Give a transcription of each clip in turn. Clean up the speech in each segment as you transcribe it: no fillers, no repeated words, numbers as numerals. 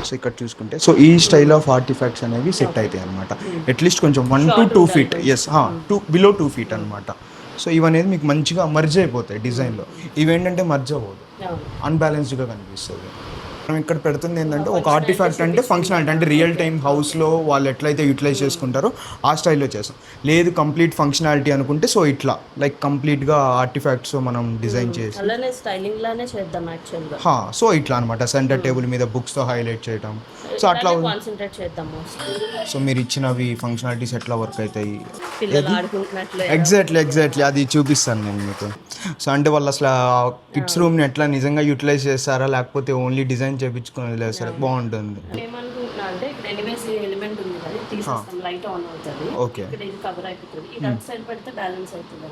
So ఇక్కడ చూసుకుంటే so ఈ స్టైల్ ఆఫ్ ఆర్టిఫాక్ట్స్ అనేవి సెట్ అవుతాయి అనమాట. అట్లీస్ట్ కొంచెం 1 to 2 feet, yes, below 2 feet అనమాట. సో ఇవనేది మీకు మంచిగా మర్జ్ అయిపోతాయి డిజైన్లో. ఇవేంటంటే మర్జ్ అవ్వదు, అన్బ్యాలెన్స్డ్గా కనిపిస్తుంది. మనం ఇక్కడ పెడుతుంది ఏంటంటే ఒక ఆర్టిఫాక్ట్ అంటే ఫంక్షనాలిటీ, అంటే రియల్ టైం హౌస్లో వాళ్ళు ఎట్లయితే యూటిలైజ్ చేసుకుంటారో ఆ స్టైల్లో చేస్తాం. లేదు కంప్లీట్ ఫంక్షనాలిటీ అనుకుంటే సో ఇట్లా లైక్ కంప్లీట్గా ఆర్టిఫాక్ట్స్ మనం డిజైన్ చేసి అలానే స్టైలింగ్ లానే చేద్దాం యాక్చువల్గా. సో ఇట్లా అనమాట, సెంటర్ టేబుల్ మీద బుక్స్తో హైలైట్ చేయటం. సో అట్లా కాన్సన్ట్రేట్ చేద్దాం. సో మీరు ఇచ్చినవి ఫంక్షనాలిటీస్ ఎట్లా వర్క్ అవుతాయి పిల్లలు ఆడుకుంటున్నట్లు ఎగ్జాక్ట్లీ అది చూపిస్తాను నేను మీకు. సో అంటే వాళ్ళు అసలు కిడ్స్ రూమ్ని ఎట్లా నిజంగా యూటిలైజ్ చేస్తారా లేకపోతే ఓన్లీ డిజైన్ చేయించుకొని వదిలేస్తారా, బాగుంటుంది. ఏమనుకుంటున్నా అంటే ఇక్కడ ఎలివేస్ ఎలిమెంట్ ఉంది కదా, తీసేస్తాం, లైట్ ఆన్ అవుతుంది. ఓకే, ఇక్కడ ఇది కవర్ అయిపోతుంది, ఇది అటు సైడ్ పెడితే బ్యాలెన్స్ అవుతుంది.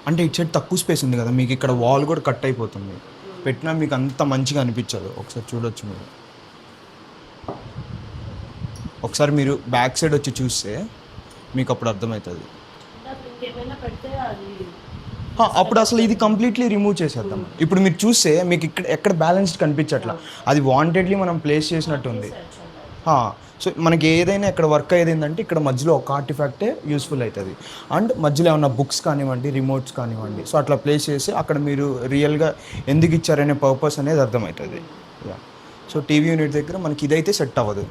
అంటే ఇటు సైడ్ తక్కువ స్పేస్ ఉంది కదా మీకు, ఇక్కడ వాల్ కూడా కట్ అయిపోతుంది, పెట్టినా మీకు అంత మంచిగా అనిపించదు. ఒకసారి చూడొచ్చు మీరు, ఒకసారి మీరు బ్యాక్ సైడ్ వచ్చి చూస్తే మీకు అప్పుడు అర్థమవుతుంది. ఇంకేమైనా పెడితే అది అప్పుడు అసలు ఇది కంప్లీట్లీ రిమూవ్ చేసేద్దాం. ఇప్పుడు మీరు చూస్తే మీకు ఇక్కడ ఎక్కడ బ్యాలెన్స్డ్ కనిపించట్లా, అది వాంటెడ్లీ మనం ప్లేస్ చేసినట్టు ఉంది. సో మనకి ఏదైనా ఇక్కడ వర్క్ అయ్యేది ఏంటంటే ఇక్కడ మధ్యలో ఒక ఆర్టిఫాక్టే యూస్ఫుల్ అవుతుంది, అండ్ మధ్యలో ఏమన్నా బుక్స్ కానివ్వండి, రిమోట్స్ కానివ్వండి, సో అట్లా ప్లేస్ చేసి అక్కడ మీరు రియల్గా ఎందుకు ఇచ్చారనే పర్పస్ అనేది అర్థమవుతుంది. సో టీవీ యూనిట్ దగ్గర మనకి ఇదైతే సెట్ అవ్వదు.